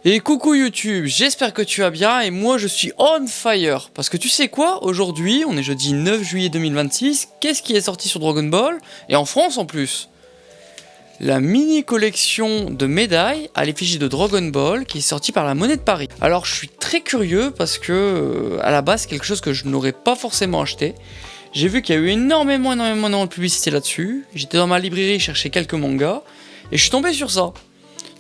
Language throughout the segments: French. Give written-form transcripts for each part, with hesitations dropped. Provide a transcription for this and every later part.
Et coucou YouTube, j'espère que tu vas bien et moi je suis on fire. Parce que tu sais quoi, aujourd'hui, on est jeudi 9 juillet 2026, qu'est-ce qui est sorti sur Dragon Ball? Et en France en plus. La mini collection de médailles à l'effigie de Dragon Ball qui est sortie par la Monnaie de Paris. Alors je suis très curieux parce que à la base c'est quelque chose que je n'aurais pas forcément acheté. J'ai vu qu'il y a eu énormément de publicité là-dessus. J'étais dans ma librairie, chercher quelques mangas et je suis tombé sur ça.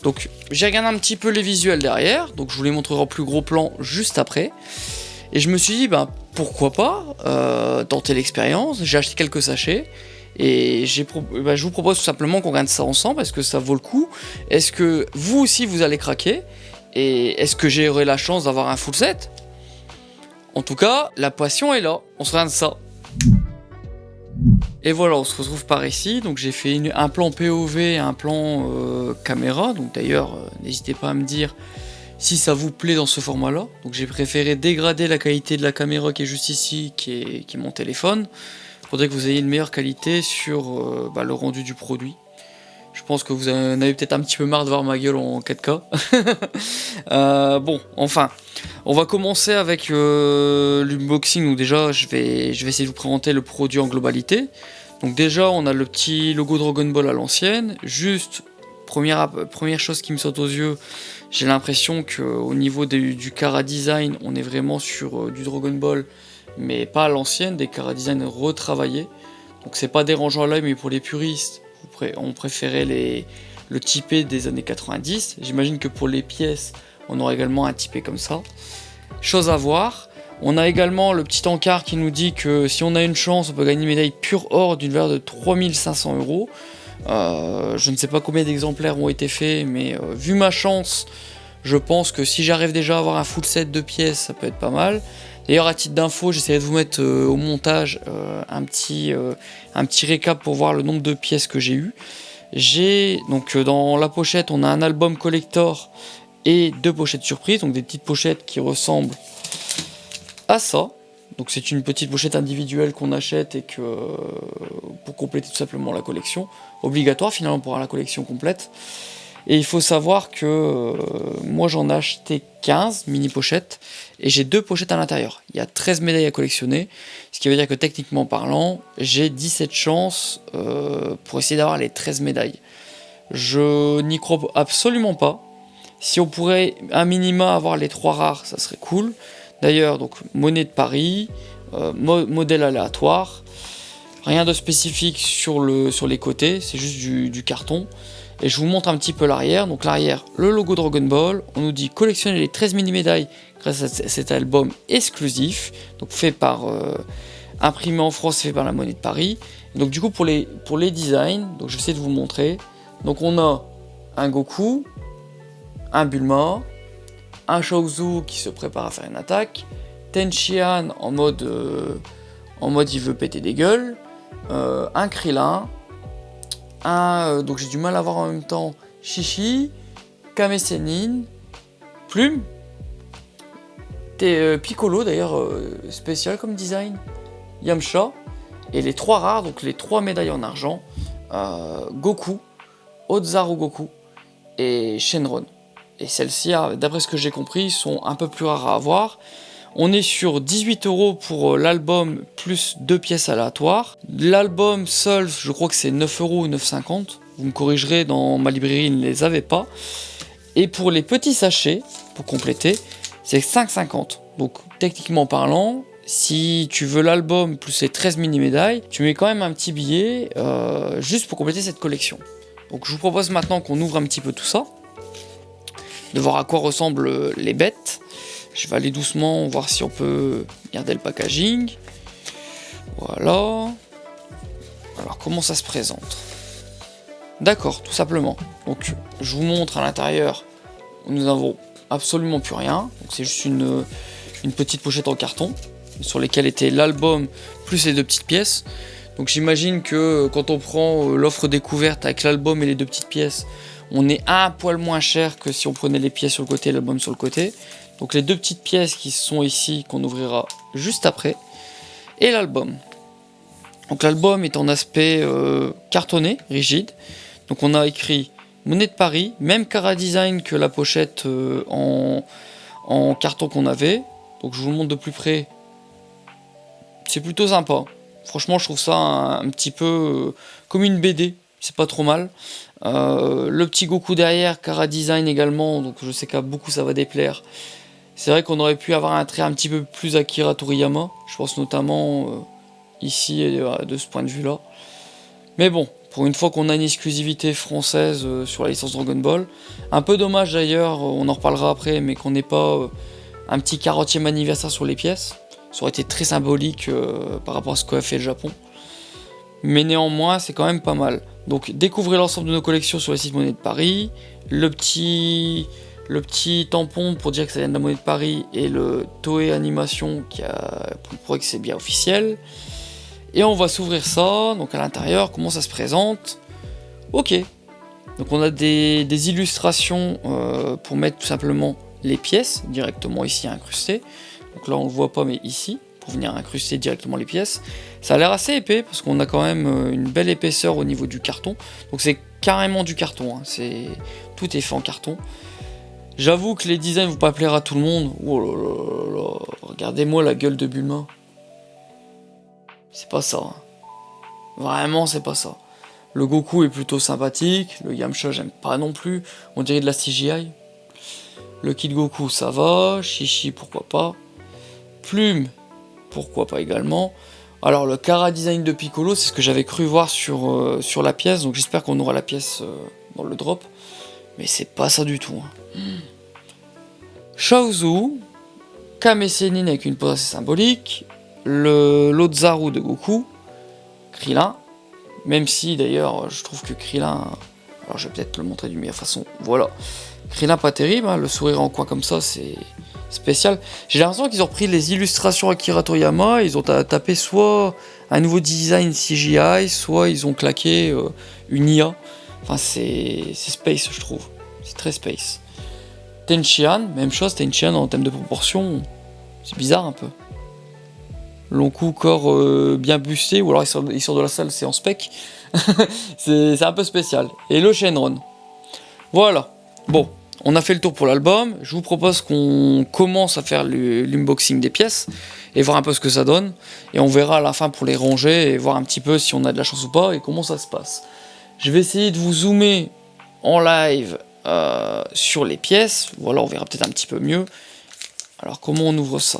Donc j'ai regardé un petit peu les visuels derrière, donc je vous les montrerai en plus gros plan juste après. Et je me suis dit, pourquoi pas tenter l'expérience. J'ai acheté quelques sachets et je vous propose tout simplement qu'on regarde ça ensemble. Est-ce que ça vaut le coup? Est-ce que vous aussi vous allez craquer? Et est-ce que j'aurai la chance d'avoir un full set? En tout cas, la passion est là, on se regarde ça. Et voilà, on se retrouve par ici. Donc j'ai fait un plan POV et un plan caméra. Donc d'ailleurs, n'hésitez pas à me dire si ça vous plaît dans ce format-là. Donc j'ai préféré dégrader la qualité de la caméra qui est juste ici, qui est mon téléphone. Il faudrait que vous ayez une meilleure qualité sur le rendu du produit. Je pense que vous en avez peut-être un petit peu marre de voir ma gueule en 4K. Bon, enfin, on va commencer avec l'unboxing. Donc déjà, je vais essayer de vous présenter le produit en globalité. Donc déjà, on a le petit logo Dragon Ball à l'ancienne. Juste, première chose qui me saute aux yeux, j'ai l'impression qu'au niveau du Kara Design, on est vraiment sur du Dragon Ball, mais pas à l'ancienne, des Kara Design retravaillés. Donc c'est pas dérangeant à l'œil, mais pour les puristes, on préférait le typé des années 90. J'imagine que pour les pièces, on aura également un typé comme ça. Chose à voir. On a également le petit encart qui nous dit que si on a une chance, on peut gagner une médaille pure or d'une valeur de 3500 €. Je ne sais pas combien d'exemplaires ont été faits, mais vu ma chance, je pense que si j'arrive déjà à avoir un full set de pièces, ça peut être pas mal. D'ailleurs, à titre d'info, j'essaierai de vous mettre au montage un petit récap pour voir le nombre de pièces que j'ai eues. Donc dans la pochette, on a un album collector et 2 pochettes surprises, donc des petites pochettes qui ressemblent à ça. Donc c'est une petite pochette individuelle qu'on achète et pour compléter tout simplement la collection. Obligatoire finalement pour avoir la collection complète. Et il faut savoir que moi j'en ai acheté 15 mini pochettes et j'ai 2 pochettes à l'intérieur. Il y a 13 médailles à collectionner, ce qui veut dire que techniquement parlant, j'ai 17 chances pour essayer d'avoir les 13 médailles. Je n'y crois absolument pas. Si on pourrait à minima avoir les 3 rares, ça serait cool. D'ailleurs, donc monnaie de Paris, modèle aléatoire, rien de spécifique sur les côtés, c'est juste du carton. Et je vous montre un petit peu l'arrière. Donc l'arrière, le logo Dragon Ball. On nous dit collectionner les 13 mini médailles grâce à cet album exclusif. Donc fait par imprimé en France, fait par la Monnaie de Paris. Et donc du coup pour les designs, donc je vais essayer de vous montrer. Donc on a un Goku, un Bulma, un Chaozu qui se prépare à faire une attaque, Tenshinhan en mode il veut péter des gueules, un Krillin, donc j'ai du mal à voir en même temps, Chichi, Kame Sennin, Plume, Piccolo d'ailleurs spécial comme design, Yamcha, et les 3 rares, donc les 3 médailles en argent, Goku, Ozaru Goku et Shenron. Et celles-ci, d'après ce que j'ai compris, sont un peu plus rares à avoir. On est sur 18 € pour l'album plus 2 pièces aléatoires. L'album seul, je crois que c'est 9 € ou 9,50 €. Vous me corrigerez, dans ma librairie, ils ne les avaient pas. Et pour les petits sachets, pour compléter, c'est 5,50 €. Donc techniquement parlant, si tu veux l'album plus les 13 mini-médailles, tu mets quand même un petit billet juste pour compléter cette collection. Donc je vous propose maintenant qu'on ouvre un petit peu tout ça, de voir à quoi ressemblent les bêtes. Je vais aller doucement, voir si on peut garder le packaging. Voilà. Alors comment ça se présente? D'accord, tout simplement. Donc je vous montre à l'intérieur, nous n'avons absolument plus rien. Donc c'est juste une petite pochette en carton sur lesquelles était l'album plus les 2 petites pièces. Donc j'imagine que quand on prend l'offre découverte avec l'album et les 2 petites pièces, on est un poil moins cher que si on prenait les pièces sur le côté et l'album sur le côté. Donc les 2 petites pièces qui sont ici, qu'on ouvrira juste après. Et l'album. Donc l'album est en aspect cartonné, rigide. Donc on a écrit monnaie de Paris, même Cara Design que la pochette en carton qu'on avait. Donc je vous le montre de plus près. C'est plutôt sympa. Franchement, je trouve ça un petit peu comme une BD. C'est pas trop mal. Le petit Goku derrière, Cara Design également. Donc je sais qu'à beaucoup ça va déplaire. C'est vrai qu'on aurait pu avoir un trait un petit peu plus Akira Toriyama. Je pense notamment ici de ce point de vue-là. Mais bon, pour une fois qu'on a une exclusivité française sur la licence Dragon Ball. Un peu dommage d'ailleurs, on en reparlera après, mais qu'on n'ait pas un petit 40e anniversaire sur les pièces. Ça aurait été très symbolique par rapport à ce qu'a fait le Japon. Mais néanmoins, c'est quand même pas mal. Donc découvrez l'ensemble de nos collections sur le site Monnaie de Paris. Le petit tampon pour dire que ça vient de la Monnaie de Paris et le Toei Animation pour prouver que c'est bien officiel. Et on va s'ouvrir ça. Donc à l'intérieur, comment ça se présente? Ok. Donc on a des illustrations pour mettre tout simplement les pièces directement ici incrustées. Donc là on le voit pas, mais ici, pour venir incruster directement les pièces. Ça a l'air assez épais parce qu'on a quand même une belle épaisseur au niveau du carton. Donc c'est carrément du carton, hein. Tout est fait en carton. J'avoue que les designs vont pas plaire à tout le monde. Oh là là là là. Regardez-moi la gueule de Bulma. C'est pas ça, hein. Vraiment c'est pas ça. Le Goku est plutôt sympathique. Le Yamcha j'aime pas non plus. On dirait de la CGI. Le Kid Goku ça va. Chichi pourquoi pas. Plume, pourquoi pas également. Alors le Cara Design de Piccolo, c'est ce que j'avais cru voir sur la pièce, donc j'espère qu'on aura la pièce dans le drop. Mais c'est pas ça du tout, hein. Chaozu, Kame Sennin avec une pose assez symbolique, l'Ozaru de Goku, Krillin, même si d'ailleurs je trouve que Krillin, alors je vais peut-être le montrer d'une meilleure façon, voilà. Krillin pas terrible, hein, le sourire en coin comme ça c'est spécial. J'ai l'impression qu'ils ont repris les illustrations Akira Toriyama, ils ont tapé soit un nouveau design CGI, soit ils ont claqué une IA. Enfin c'est space je trouve, c'est très space. Tenchian, même chose, Tenchian en termes de proportion, c'est bizarre un peu. Long cou, corps bien busté, ou alors il sort de la salle, c'est en spec. c'est un peu spécial. Et le Shenron. Voilà. Bon, on a fait le tour pour l'album. Je vous propose qu'on commence à faire l'unboxing des pièces et voir un peu ce que ça donne. Et on verra à la fin pour les ranger et voir un petit peu si on a de la chance ou pas et comment ça se passe. Je vais essayer de vous zoomer en live sur les pièces. Voilà, on verra peut-être un petit peu mieux. Alors, comment on ouvre ça?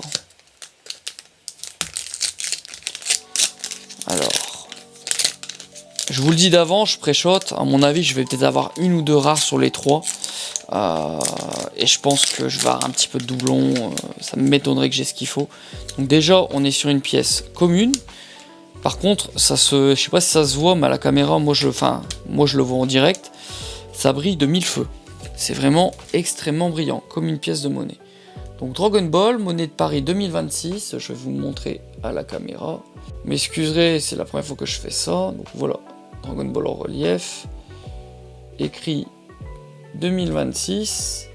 Alors, je vous le dis d'avance, je pré-shot. À mon avis, je vais peut-être avoir une ou deux rares sur les trois. Et je pense que je vais avoir un petit peu de doublon. Ça m'étonnerait que j'ai ce qu'il faut. Donc déjà, on est sur une pièce commune. Par contre, je sais pas si ça se voit, mais à la caméra, moi je le vois en direct. Ça brille de mille feux. C'est vraiment extrêmement brillant, comme une pièce de monnaie. Donc Dragon Ball, Monnaie de Paris 2026, je vais vous montrer à la caméra. M'excuserez, c'est la première fois que je fais ça. Donc voilà, Dragon Ball en relief. Écrit 2026.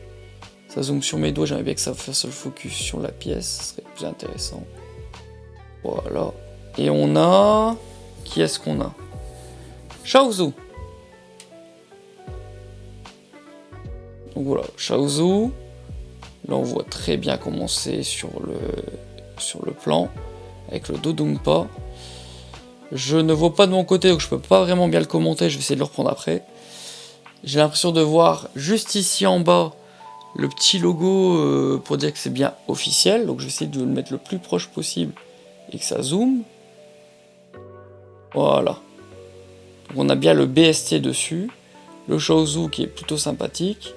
Ça zoome sur mes doigts, j'aimerais bien que ça fasse le focus sur la pièce, ce serait plus intéressant. Voilà. Et on a... Qui est-ce qu'on a? Chaozu. Donc voilà, Chaozu. Là on voit très bien comment c'est sur le plan, avec le Dodonpa. Je ne vois pas de mon côté, donc je peux pas vraiment bien le commenter, je vais essayer de le reprendre après. J'ai l'impression de voir juste ici en bas le petit logo pour dire que c'est bien officiel, donc je vais essayer de le mettre le plus proche possible et que ça zoome. Voilà. Donc on a bien le BST dessus, le Chaozu qui est plutôt sympathique.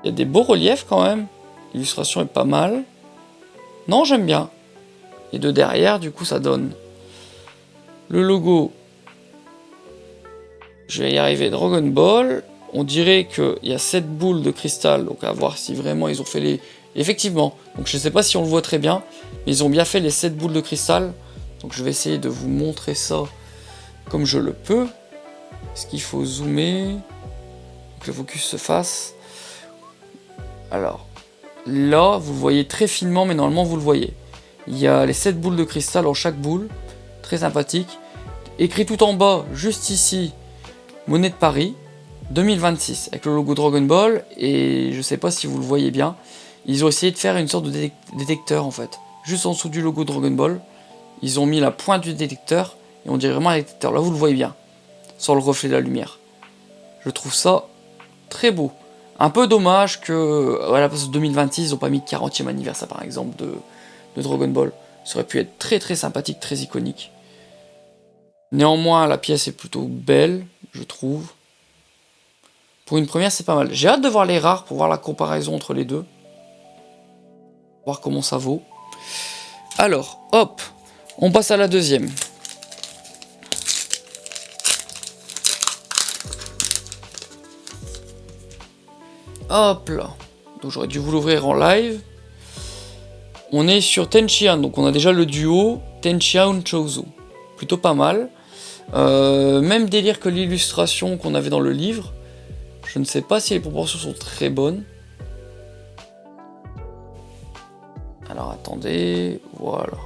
Il y a des beaux reliefs quand même, l'illustration est pas mal. Non, j'aime bien. Et de derrière, du coup, ça donne le logo. Je vais y arriver, Dragon Ball. On dirait qu'il y a 7 boules de cristal, donc à voir si vraiment ils ont fait les... Effectivement, donc je sais pas si on le voit très bien, mais ils ont bien fait les 7 boules de cristal. Donc je vais essayer de vous montrer ça comme je le peux. Est-ce qu'il faut zoomer, que le focus se fasse? Alors, là, vous le voyez très finement, mais normalement vous le voyez. Il y a les 7 boules de cristal en chaque boule, très sympathique. Écrit tout en bas, juste ici, Monnaie de Paris. 2026 avec le logo Dragon Ball, et je sais pas si vous le voyez bien, ils ont essayé de faire une sorte de détecteur en fait. Juste en dessous du logo Dragon Ball, ils ont mis la pointe du détecteur et on dirait vraiment un détecteur. Là vous le voyez bien, sans le reflet de la lumière. Je trouve ça très beau. Un peu dommage que à la place de 2026 ils n'ont pas mis 40e anniversaire par exemple de Dragon Ball. Ça aurait pu être très très sympathique, très iconique. Néanmoins la pièce est plutôt belle, je trouve. Pour une première c'est pas mal. J'ai hâte de voir les rares pour voir la comparaison entre les deux. Voir comment ça vaut. Alors, hop, on passe à la deuxième. Hop là. Donc j'aurais dû vous l'ouvrir en live. On est sur Tenchian, donc on a déjà le duo Tenchian Chozo. Plutôt pas mal. Même délire que l'illustration qu'on avait dans le livre. Je ne sais pas si les proportions sont très bonnes. Alors attendez, voilà.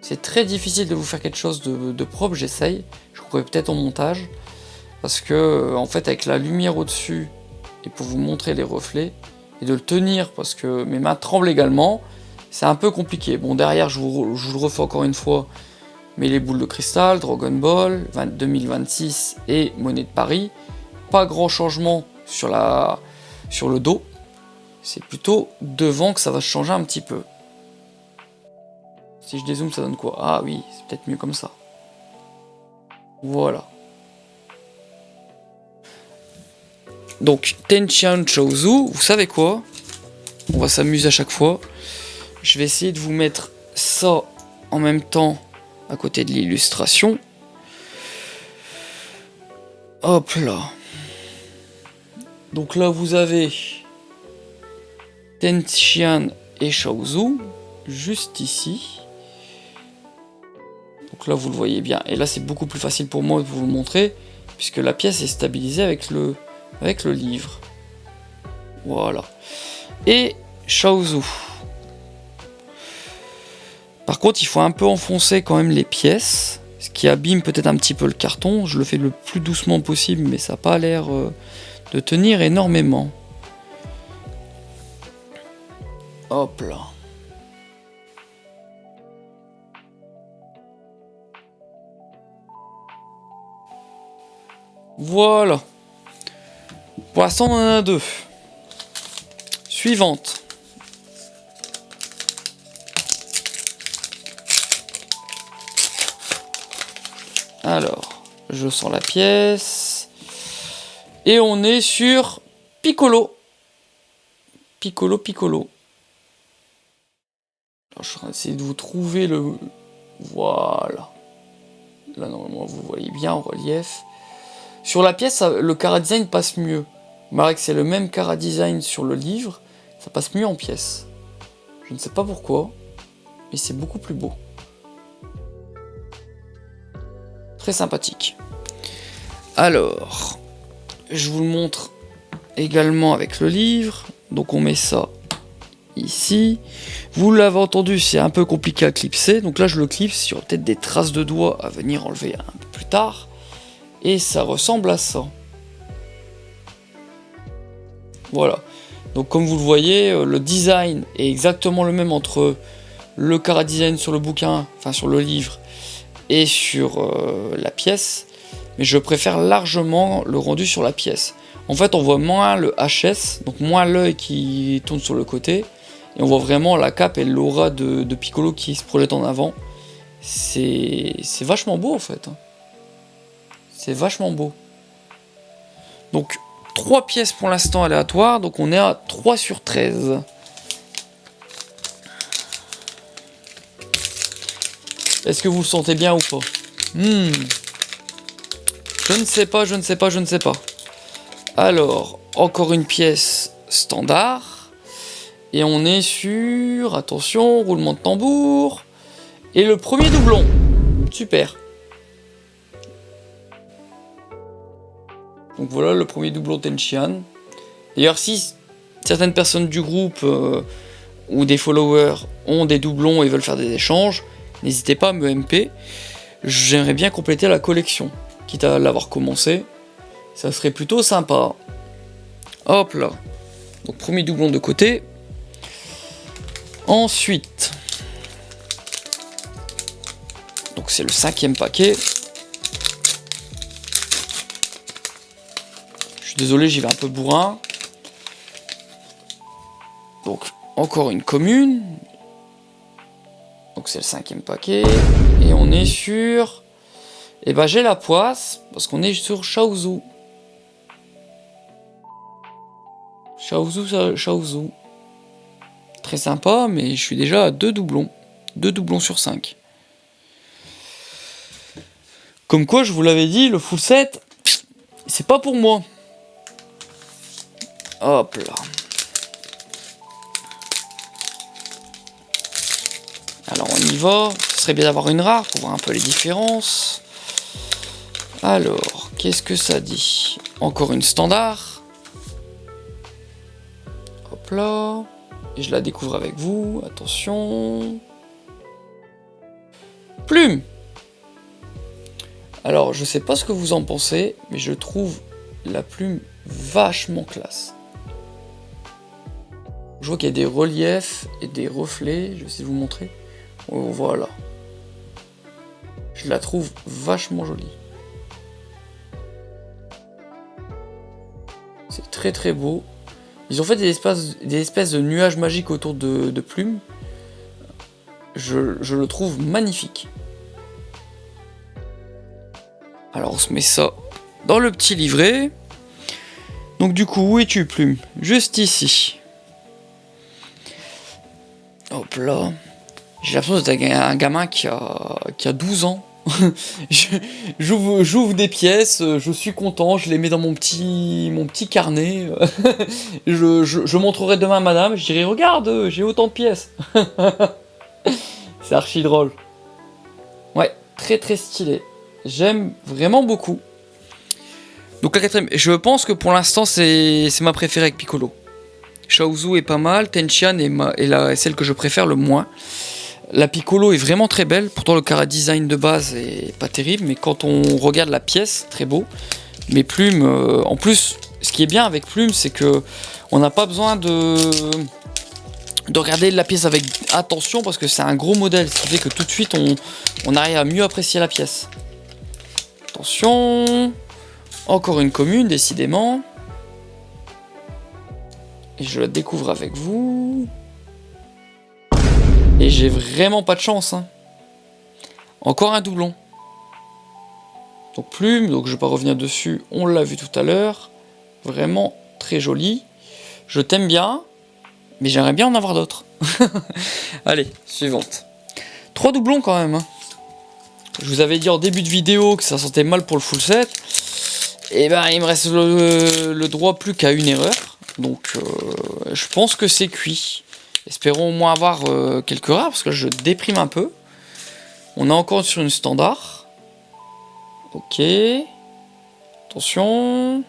C'est très difficile de vous faire quelque chose de propre, j'essaye. Je couperai peut-être en montage. Parce que, en fait, avec la lumière au-dessus, et pour vous montrer les reflets, et de le tenir, parce que mes mains tremblent également, c'est un peu compliqué. Bon, derrière, je vous le refais encore une fois, mais les boules de cristal, Dragon Ball, 2026 et Monnaie de Paris. Pas grand changement sur le dos. C'est plutôt devant que ça va changer un petit peu. Si je dézoome, ça donne quoi? Ah oui, c'est peut-être mieux comme ça. Voilà. Donc, Tenchian Chozo, vous savez quoi? On va s'amuser à chaque fois. Je vais essayer de vous mettre ça en même temps à côté de l'illustration. Hop là. Donc là, vous avez Tenchian et Chozo, juste ici. Donc là, vous le voyez bien. Et là, c'est beaucoup plus facile pour moi de vous le montrer, puisque la pièce est stabilisée avec le livre. Voilà. Et Chozo. Par contre, il faut un peu enfoncer quand même les pièces, ce qui abîme peut-être un petit peu le carton. Je le fais le plus doucement possible, mais ça n'a pas l'air de tenir énormément. Hop là. Voilà. Pour l'instant, on en a deux. Suivante. Alors, je sens la pièce. Et on est sur Piccolo. Piccolo. Alors, je vais essayer de vous trouver le... Voilà. Là, normalement, vous voyez bien en relief. Sur la pièce, le chara design passe mieux. Malgré que c'est le même chara design sur le livre, ça passe mieux en pièce. Je ne sais pas pourquoi, mais c'est beaucoup plus beau. Très sympathique. Alors, je vous le montre également avec le livre. Donc on met ça ici. Vous l'avez entendu, c'est un peu compliqué à clipser. Donc là, je le clipse. Il y aura peut-être des traces de doigts à venir enlever un peu plus tard. Et ça ressemble à ça. Voilà. Donc comme vous le voyez, le design est exactement le même entre le chara design sur le bouquin, enfin sur le livre, et sur la pièce. Mais je préfère largement le rendu sur la pièce. En fait, on voit moins le HS, donc moins l'œil qui tourne sur le côté. Et on voit vraiment la cape et l'aura de Piccolo qui se projette en avant. C'est vachement beau en fait. C'est vachement beau. Donc, 3 pièces pour l'instant aléatoires. Donc, on est à 3 sur 13. Est-ce que vous le sentez bien ou pas? Je ne sais pas. Alors, encore une pièce standard. Et on est sur... Attention, roulement de tambour. Et le premier doublon. Super. Donc voilà le premier doublon Tenchian. D'ailleurs, si certaines personnes du groupe ou des followers ont des doublons et veulent faire des échanges, n'hésitez pas à me MP. J'aimerais bien compléter la collection, quitte à l'avoir commencé. Ça serait plutôt sympa. Hop là. Donc premier doublon de côté. Ensuite, donc c'est le 5e paquet. Je suis désolé, j'y vais un peu bourrin. Donc encore une commune. Donc c'est le 5e paquet. Et on est sur... Et ben j'ai la poisse, parce qu'on est sur Chaozu. Chaozu. Très sympa, mais je suis déjà à 2 doublons. 2 doublons sur 5. Comme quoi, je vous l'avais dit, le full set, c'est pas pour moi. Hop là. Alors on y va. Ce serait bien d'avoir une rare pour voir un peu les différences. Alors, qu'est-ce que ça dit? Encore une standard. Hop là. Et je la découvre avec vous. Attention. Plume. Alors, je sais pas ce que vous en pensez, mais je trouve la plume vachement classe. Je vois qu'il y a des reliefs et des reflets. Je vais essayer de vous montrer. Oh, voilà. Je la trouve vachement jolie. C'est très très beau. Ils ont fait des espèces de nuages magiques autour de plumes. Je le trouve magnifique. Alors on se met ça dans le petit livret. Donc du coup, où es-tu, Plume? Juste ici. Hop là. J'ai l'impression d'être un gamin qui a 12 ans. J'ouvre des pièces, je suis content, je les mets dans mon petit carnet. Je montrerai demain à madame, je dirai regarde, j'ai autant de pièces. C'est archi drôle. Ouais, très très stylé. J'aime vraiment beaucoup. Donc la 4ème, je pense que pour l'instant c'est ma préférée avec Piccolo. Chaozu est pas mal, Tenchian est celle que je préfère le moins. La Piccolo est vraiment très belle, pourtant le chara design de base est pas terrible, mais quand on regarde la pièce, très beau. Mais Plume, en plus, ce qui est bien avec Plume, c'est que on n'a pas besoin de regarder la pièce avec attention, parce que c'est un gros modèle, ce qui fait que tout de suite on arrive à mieux apprécier la pièce. Attention, encore une commune, décidément. Et je la découvre avec vous. Et j'ai vraiment pas de chance. Hein. Encore un doublon. Donc Plume, donc je vais pas revenir dessus, on l'a vu tout à l'heure. Vraiment très joli. Je t'aime bien, mais j'aimerais bien en avoir d'autres. Allez, suivante. 3 doublons quand même. Hein. Je vous avais dit en début de vidéo que ça sentait mal pour le full set. Et ben il me reste le droit plus qu'à une erreur. Donc je pense que c'est cuit. Espérons au moins avoir quelques rares, parce que je déprime un peu. On est encore sur une standard. Ok. Attention.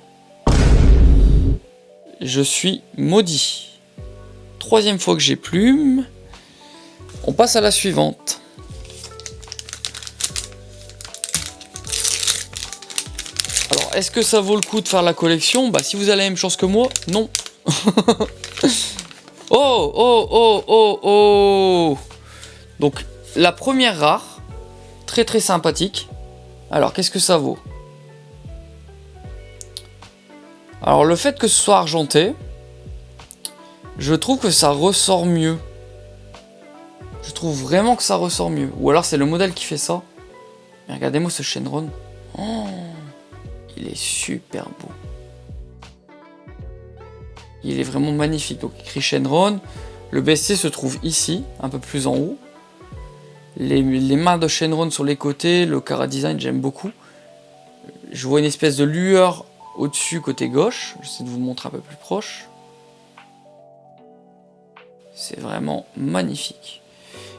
Je suis maudit. 3e fois que j'ai Plume. On passe à la suivante. Alors, est-ce que ça vaut le coup de faire la collection? Bah, si vous avez la même chance que moi, non. Oh, oh, oh, oh, oh. Donc, la première rare, très très sympathique. Alors, qu'est-ce que ça vaut? Alors, le fait que ce soit argenté, je trouve que ça ressort mieux. Je trouve vraiment que ça ressort mieux. Ou alors, c'est le modèle qui fait ça. Mais regardez-moi ce Shenron. Oh, il est super beau. Il est vraiment magnifique. Donc écrit Shenron. Le BSC se trouve ici, un peu plus en haut. Les mains de Shenron sur les côtés, le chara design, j'aime beaucoup. Je vois une espèce de lueur au-dessus, côté gauche. J'essaie de vous montrer un peu plus proche. C'est vraiment magnifique.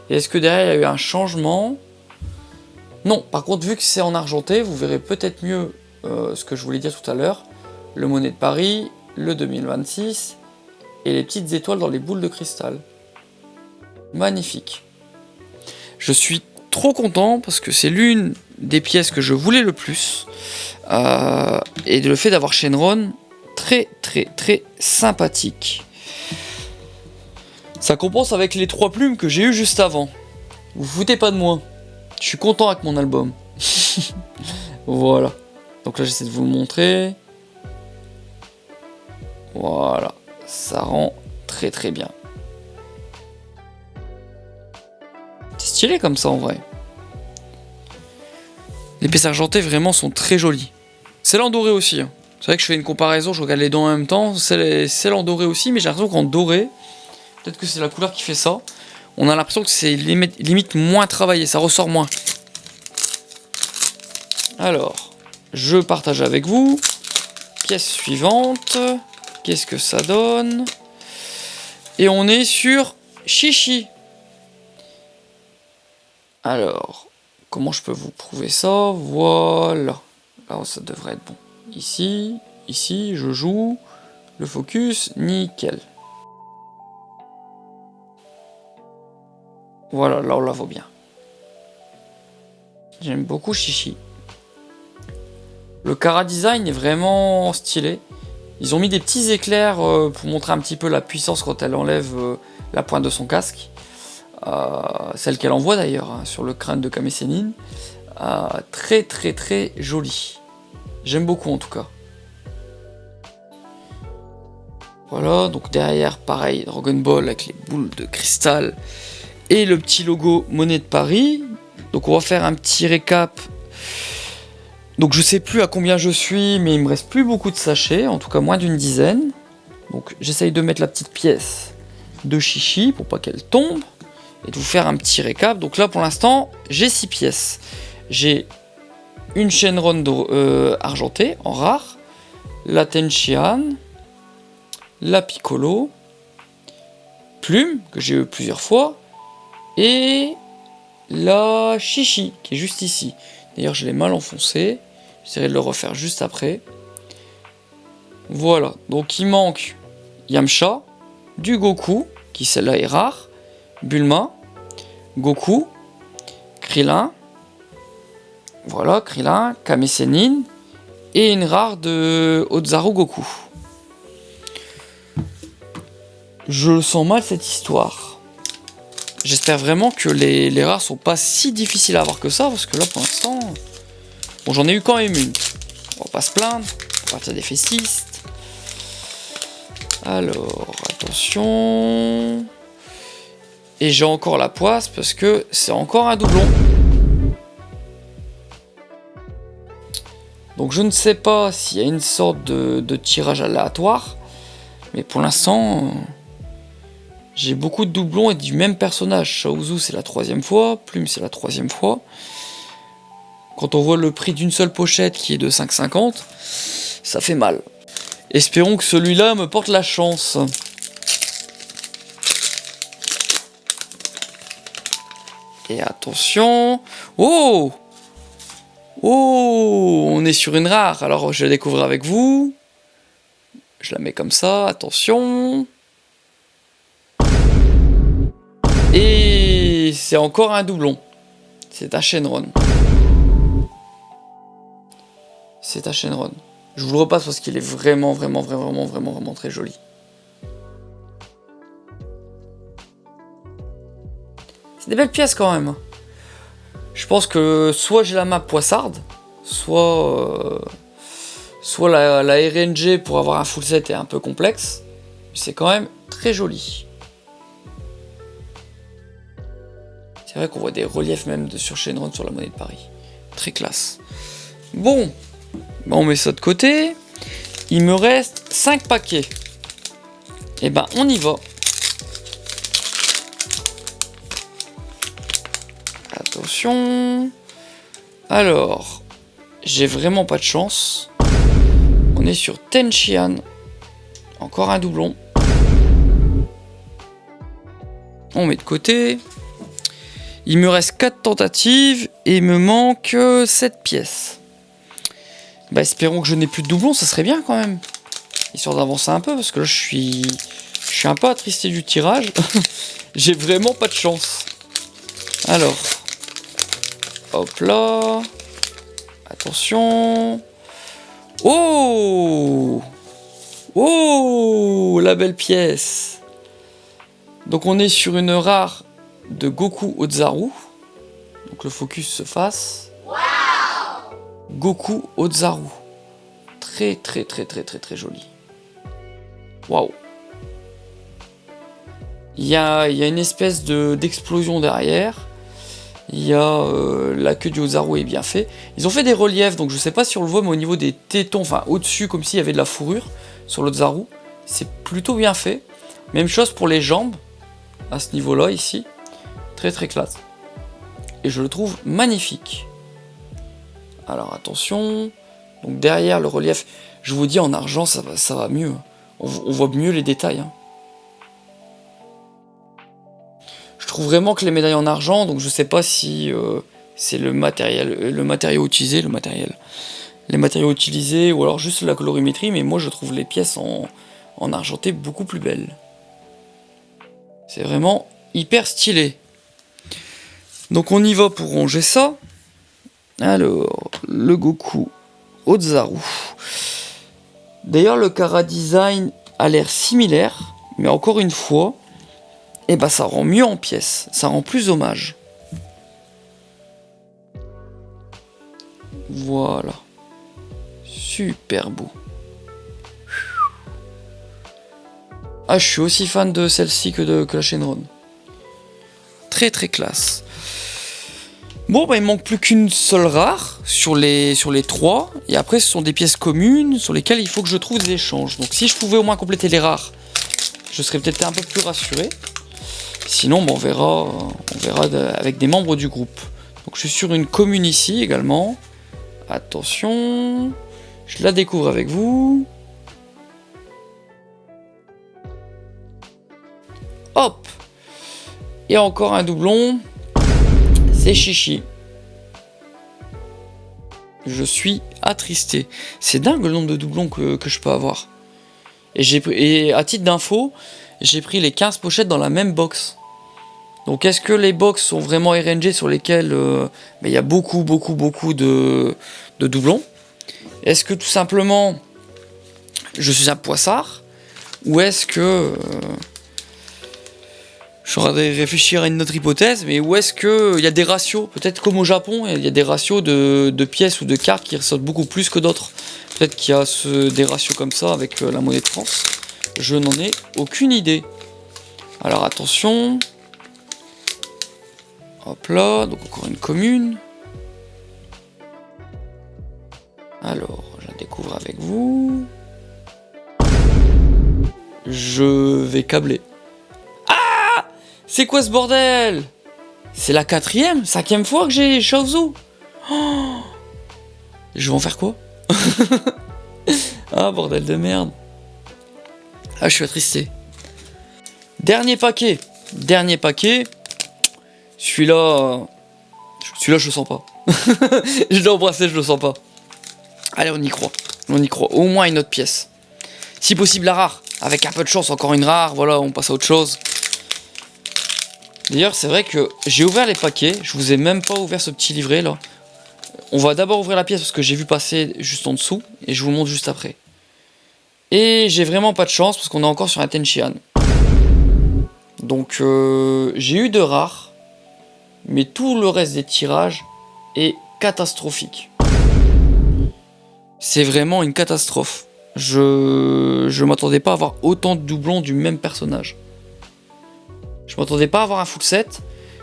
Et est-ce que derrière, il y a eu un changement? Non, par contre, vu que c'est en argenté, vous verrez peut-être mieux ce que je voulais dire tout à l'heure. Le Monnaie de Paris, le 2026 et les petites étoiles dans les boules de cristal. Magnifique. Je suis trop content parce que c'est l'une des pièces que je voulais le plus. Et le fait d'avoir Shenron, très sympathique. Ça compense avec les 3 plumes que j'ai eu juste avant. Vous vous foutez pas de moi. Je suis content avec mon album. Voilà. Donc là j'essaie de vous le montrer. Voilà. Ça rend très bien. C'est stylé comme ça en vrai. Les pièces argentées vraiment sont très jolies. Celle en doré aussi. Hein. C'est vrai que je fais une comparaison, je regarde les deux en même temps. Celle en doré aussi, mais j'ai l'impression qu'en doré, peut-être que c'est la couleur qui fait ça, on a l'impression que c'est limite moins travaillé, ça ressort moins. Alors, je partage avec vous. Pièce suivante. Qu'est-ce que ça donne? Et on est sur Chichi. Alors, comment je peux vous prouver ça? Voilà. Là, ça devrait être bon. Ici, je joue. Le focus, nickel. Voilà, là on la vaut bien. J'aime beaucoup Chichi. Le Cara Design est vraiment stylé. Ils ont mis des petits éclairs pour montrer un petit peu la puissance quand elle enlève la pointe de son casque. Celle qu'elle envoie d'ailleurs hein, sur le crâne de Kame Sennin. Très joli. J'aime beaucoup en tout cas. Voilà, donc derrière pareil, Dragon Ball avec les boules de cristal et le petit logo Monnaie de Paris. Donc on va faire un petit récap. Donc je sais plus à combien je suis, mais il me reste plus beaucoup de sachets, en tout cas moins d'une dizaine. Donc j'essaye de mettre la petite pièce de Chichi pour pas qu'elle tombe et de vous faire un petit récap. Donc là pour l'instant j'ai 6 pièces. J'ai une Shenron argentée en rare, la Tenchian, la Piccolo, Plume que j'ai eu plusieurs fois et la Chichi qui est juste ici. D'ailleurs je l'ai mal enfoncé, j'essaierai de le refaire juste après. Voilà, donc il manque Yamcha, du Goku, qui celle-là est rare, Bulma, Goku, Krillin, voilà, Krillin, Kame Sennin, et une rare de Ozaru Goku. Je sens mal cette histoire. J'espère vraiment que les rares sont pas si difficiles à avoir que ça, parce que là pour l'instant... Bon, j'en ai eu quand même une. On va pas se plaindre, on va partir des fessistes. Alors, attention... Et j'ai encore la poisse, parce que c'est encore un doublon. Donc je ne sais pas s'il y a une sorte de tirage aléatoire, mais pour l'instant... J'ai beaucoup de doublons et du même personnage. Shaozu c'est la 3e fois, Plume c'est la 3e fois. Quand on voit le prix d'une seule pochette qui est de 5,50, ça fait mal. Espérons que celui-là me porte la chance. Et attention... Oh! Oh! On est sur une rare, alors je vais la découvrir avec vous. Je la mets comme ça, attention... Et c'est encore un doublon. C'est un Shenron. C'est un Shenron. Je vous le repasse parce qu'il est vraiment très joli. C'est des belles pièces quand même. Je pense que soit j'ai la map poissarde, soit la RNG pour avoir un full set est un peu complexe. Mais c'est quand même très joli. C'est vrai qu'on voit des reliefs même sur Shenron sur la monnaie de Paris. Très classe. Bon, on met ça de côté. Il me reste 5 paquets. Et ben on y va. Attention. Alors, j'ai vraiment pas de chance. On est sur Tenchian. Encore un doublon. On met de côté. Il me reste 4 tentatives et il me manque 7 pièces. Bah espérons que je n'ai plus de doublons, ça serait bien quand même. Histoire d'avancer un peu parce que là je suis un peu attristé du tirage. J'ai vraiment pas de chance. Alors, Hop là. Attention. Oh! Oh! La belle pièce. Donc on est sur une rare de Goku Ozaru. Donc le focus se fasse. Goku Ozaru. Très joli. Waouh. Il y a une espèce d'explosion derrière. Il y a la queue du Ozaru est bien fait. Ils ont fait des reliefs, donc je sais pas si on le voit, mais au niveau des tétons, enfin au-dessus, comme s'il y avait de la fourrure sur l'Ozaru. C'est plutôt bien fait. Même chose pour les jambes, à ce niveau-là, ici. Très classe. Et je le trouve magnifique. Alors attention. Donc derrière le relief, je vous dis en argent, ça va mieux. On voit mieux les détails. Hein. Je trouve vraiment que les médailles en argent, donc je sais pas si c'est le matériau utilisé, les matériaux utilisés, ou alors juste la colorimétrie, mais moi je trouve les pièces en argenté beaucoup plus belles. C'est vraiment hyper stylé. Donc on y va pour ranger ça. Alors, le Goku Ozaru. D'ailleurs, le Kara Design a l'air similaire, mais encore une fois, et bah ça rend mieux en pièces, ça rend plus hommage. Voilà. Super beau. Ah, je suis aussi fan de celle-ci que la Shenron. Très classe. Bon, bah il manque plus qu'une seule rare sur les 3. Et après, ce sont des pièces communes sur lesquelles il faut que je trouve des échanges. Donc si je pouvais au moins compléter les rares, je serais peut-être un peu plus rassuré. Sinon, bah, on verra avec des membres du groupe. Donc je suis sur une commune ici également. Attention, je la découvre avec vous. Hop! Et encore un doublon. C'est Chichi. Je suis attristé. C'est dingue le nombre de doublons que je peux avoir. Et à titre d'info, j'ai pris les 15 pochettes dans la même box. Donc est-ce que les box sont vraiment RNG sur lesquelles il y a beaucoup de doublons? Est-ce que tout simplement je suis un poissard? Ou est-ce que... j'aurais réfléchir à une autre hypothèse, mais où est-ce qu'il y a des ratios? Peut-être comme au Japon, il y a des ratios de pièces ou de cartes qui ressortent beaucoup plus que d'autres. Peut-être qu'il y a des ratios comme ça avec la monnaie de France. Je n'en ai aucune idée. Alors attention. Hop là, donc encore une commune. Alors, je la découvre avec vous. Je vais câbler. C'est quoi ce bordel? C'est la 5e fois que j'ai Chaozu. Oh, je vais en faire quoi? Ah, bordel de merde. Ah, je suis attristé. Dernier paquet. Celui-là, je le sens pas. Je l'ai embrassé, je le sens pas. Allez, on y croit. Au moins une autre pièce. Si possible, la rare. Avec un peu de chance, encore une rare. Voilà, on passe à autre chose. D'ailleurs, c'est vrai que j'ai ouvert les paquets. Je vous ai même pas ouvert ce petit livret là. On va d'abord ouvrir la pièce parce que j'ai vu passer juste en dessous. Et je vous le montre juste après. Et j'ai vraiment pas de chance parce qu'on est encore sur un Tenshinhan. Donc j'ai eu de rares. Mais tout le reste des tirages est catastrophique. C'est vraiment une catastrophe. Je m'attendais pas à avoir autant de doublons du même personnage. Je m'attendais pas à avoir un full set,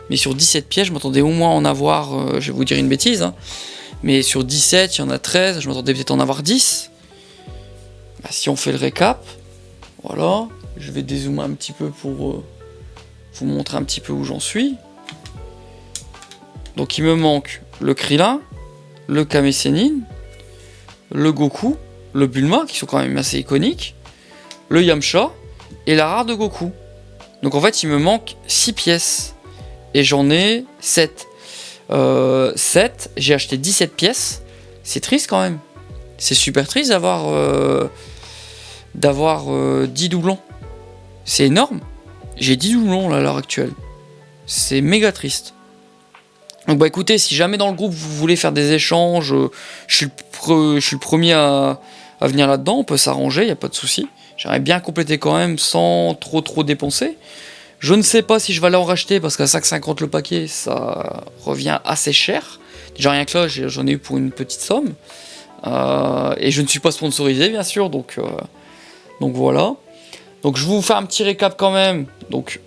mais sur 17 pièces, je m'attendais au moins à en avoir, je vais vous dire une bêtise, hein, mais sur 17, il y en a 13, je m'attendais peut-être en avoir 10. Bah, si on fait le récap, voilà, je vais dézoomer un petit peu pour vous montrer un petit peu où j'en suis. Donc il me manque le Krillin, le Kame Sennin, le Goku, le Bulma, qui sont quand même assez iconiques, le Yamcha, et la rare de Goku. Donc en fait il me manque 6 pièces, et j'en ai 7. 7, j'ai acheté 17 pièces, c'est triste quand même. C'est super triste d'avoir 10 doublons. C'est énorme. J'ai 10 doublons là, à l'heure actuelle. C'est méga triste. Donc bah écoutez, si jamais dans le groupe vous voulez faire des échanges, je suis le premier à venir là-dedans, on peut s'arranger, il n'y a pas de souci. J'aimerais bien compléter quand même sans trop dépenser. Je ne sais pas si je vais aller en racheter parce qu'à 5,50 le paquet, ça revient assez cher. Déjà rien que là, j'en ai eu pour une petite somme. Et je ne suis pas sponsorisé bien sûr, donc voilà. Donc je vous fais un petit récap quand même. Donc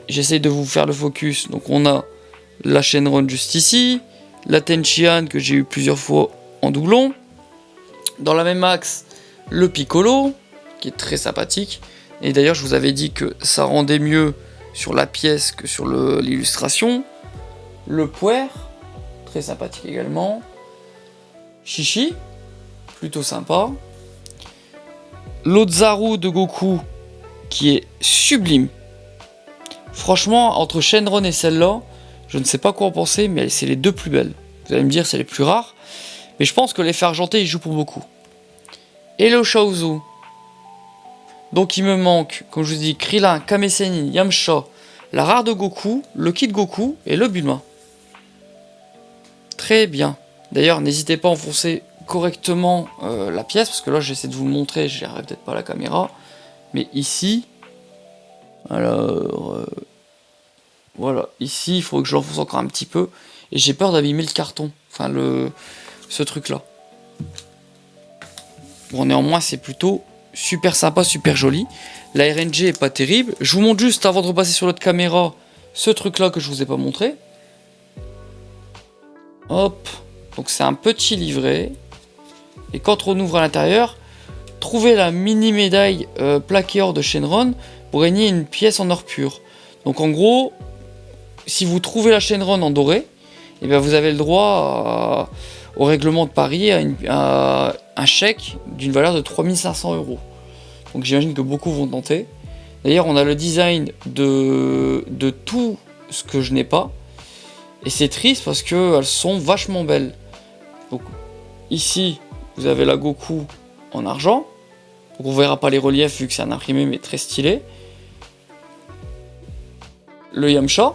j'essaie de vous faire le focus. Donc on a la Shenron juste ici, la Tenchian que j'ai eu plusieurs fois en doublon. Dans la même axe, le Piccolo, qui est très sympathique. Et d'ailleurs, je vous avais dit que ça rendait mieux sur la pièce que sur l'illustration. Le Puer, très sympathique également. Chichi, plutôt sympa. L'Ozaru de Goku, qui est sublime. Franchement, entre Shenron et celle-là, je ne sais pas quoi en penser, mais c'est les deux plus belles. Vous allez me dire, c'est les plus rares. Mais je pense que l'effet argenté, il joue pour beaucoup. Et le Chaozu. Donc il me manque, comme je vous dis, Krillin, Kame Sennin, Yamcha, la rare de Goku, le Kid Goku et le Bulma. Très bien. D'ailleurs, n'hésitez pas à enfoncer correctement la pièce, parce que là j'essaie de vous le montrer, je n'arrive peut-être pas à la caméra. Mais ici, alors... voilà, ici il faut que je l'enfonce encore un petit peu. Et j'ai peur d'abîmer le carton, enfin ce truc là. Bon, néanmoins c'est plutôt super sympa, super joli. La RNG est pas terrible. Je vous montre juste avant de repasser sur l'autre caméra ce truc là que je vous ai pas montré. Hop, donc c'est un petit livret. Et quand on ouvre à l'intérieur, trouvez la mini médaille plaquée or de Shenron pour gagner une pièce en or pur. Donc en gros, si vous trouvez la Shenron en doré, et bien vous avez le droit au règlement de Paris à un chèque d'une valeur de 3500 €. Donc j'imagine que beaucoup vont tenter. D'ailleurs, on a le design de tout ce que je n'ai pas. Et c'est triste parce qu'elles sont vachement belles. Donc ici, vous avez la Goku en argent. Donc on verra pas les reliefs vu que c'est un imprimé, mais très stylé. Le Yamcha.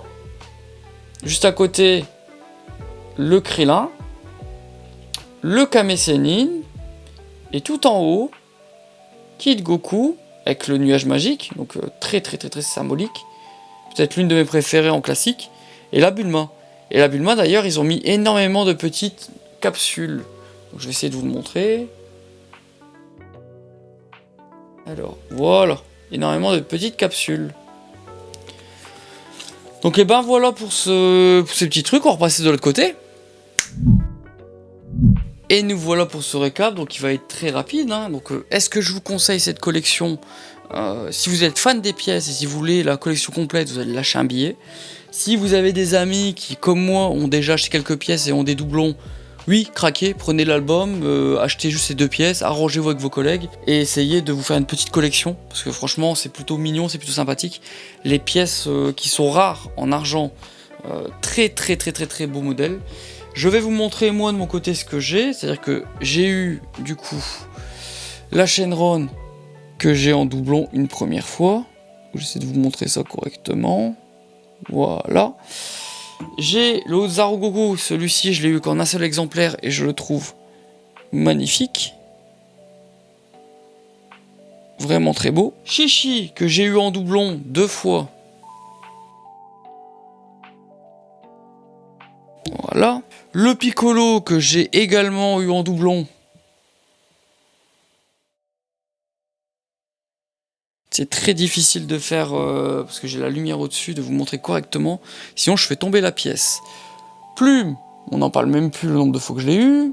Juste à côté, le Krillin. Le Kame Sennin. Et tout en haut, Kid Goku avec le nuage magique, donc très symbolique. Peut-être l'une de mes préférées en classique. Et la Bulma. Et la Bulma d'ailleurs, ils ont mis énormément de petites capsules. Donc je vais essayer de vous le montrer. Alors, voilà. Énormément de petites capsules. Donc et ben voilà pour ces petits trucs. On va repasser de l'autre côté. Et nous voilà pour ce récap, donc il va être très rapide. Hein. Donc est-ce que je vous conseille cette collection? Si vous êtes fan des pièces et si vous voulez la collection complète, vous allez lâcher un billet. Si vous avez des amis qui, comme moi, ont déjà acheté quelques pièces et ont des doublons, oui, craquez, prenez l'album, achetez juste ces 2 pièces, arrangez-vous avec vos collègues et essayez de vous faire une petite collection, parce que franchement, c'est plutôt mignon, c'est plutôt sympathique. Les pièces qui sont rares en argent, très beau modèle. Je vais vous montrer moi de mon côté ce que j'ai, c'est-à-dire que j'ai eu du coup la Shenron que j'ai en doublon une première fois. J'essaie de vous montrer ça correctement. Voilà. J'ai le Ozaru Goku, celui-ci je l'ai eu qu'en un seul exemplaire et je le trouve magnifique. Vraiment très beau. Chichi que j'ai eu en doublon 2 fois. Voilà. Le Piccolo que j'ai également eu en doublon. C'est très difficile de faire, parce que j'ai la lumière au-dessus, de vous montrer correctement. Sinon je fais tomber la pièce. Plume, on n'en parle même plus le nombre de fois que je l'ai eu.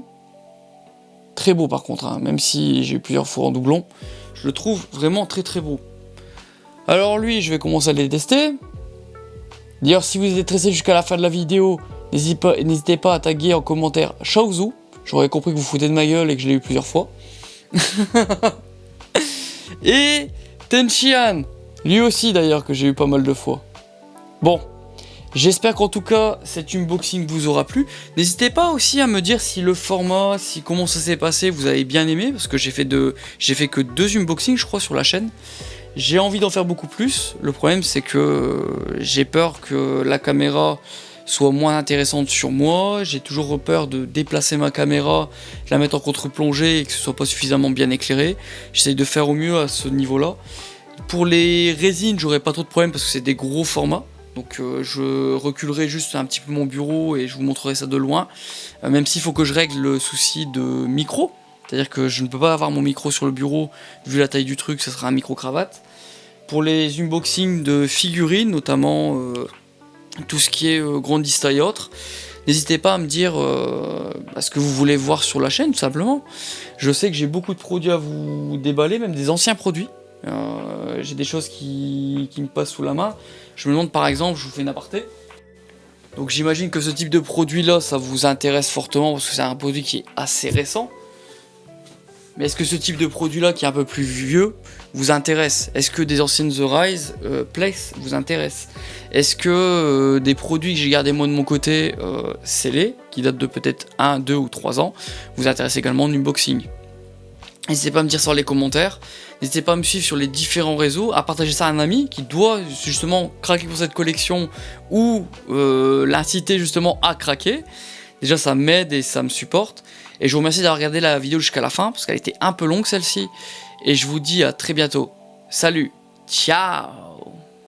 Très beau par contre, hein, même si j'ai eu plusieurs fois en doublon. Je le trouve vraiment très beau. Alors lui, je vais commencer à les tester. D'ailleurs, si vous êtes resté jusqu'à la fin de la vidéo, n'hésitez pas à taguer en commentaire Chaozu. J'aurais compris que vous foutez de ma gueule et que je l'ai eu plusieurs fois. Et Tenchian, lui aussi d'ailleurs que j'ai eu pas mal de fois. Bon, j'espère qu'en tout cas cet unboxing vous aura plu. N'hésitez pas aussi à me dire si le format, si comment ça s'est passé, vous avez bien aimé, parce que j'ai fait que 2 unboxings je crois sur la chaîne. J'ai envie d'en faire beaucoup plus. Le problème c'est que j'ai peur que la caméra soit moins intéressante sur moi. J'ai toujours peur de déplacer ma caméra, de la mettre en contre-plongée et que ce soit pas suffisamment bien éclairé. J'essaye de faire au mieux à ce niveau-là. Pour les résines, j'aurais pas trop de problème parce que c'est des gros formats. Donc je reculerai juste un petit peu mon bureau et je vous montrerai ça de loin. Même s'il faut que je règle le souci de micro. C'est-à-dire que je ne peux pas avoir mon micro sur le bureau, vu la taille du truc, ça sera un micro-cravate. Pour les unboxings de figurines, notamment tout ce qui est Grandista et autres, n'hésitez pas à me dire ce que vous voulez voir sur la chaîne, tout simplement. Je sais que j'ai beaucoup de produits à vous déballer, même des anciens produits. J'ai des choses qui me passent sous la main. Je me demande par exemple, je vous fais une aparté. Donc j'imagine que ce type de produit là, ça vous intéresse fortement parce que c'est un produit qui est assez récent. Mais est-ce que ce type de produit là qui est un peu plus vieux vous intéresse? Est-ce que des anciennes The Rise Place vous intéressent? Est-ce que des produits que j'ai gardés moi de mon côté scellés, qui datent de peut-être 1, 2 ou 3 ans, vous intéressent également en unboxing? N'hésitez pas à me dire ça dans les commentaires, n'hésitez pas à me suivre sur les différents réseaux, à partager ça à un ami qui doit justement craquer pour cette collection ou l'inciter justement à craquer. Déjà ça m'aide et ça me supporte. Et je vous remercie d'avoir regardé la vidéo jusqu'à la fin parce qu'elle était un peu longue celle-ci. Et je vous dis à très bientôt. Salut, ciao!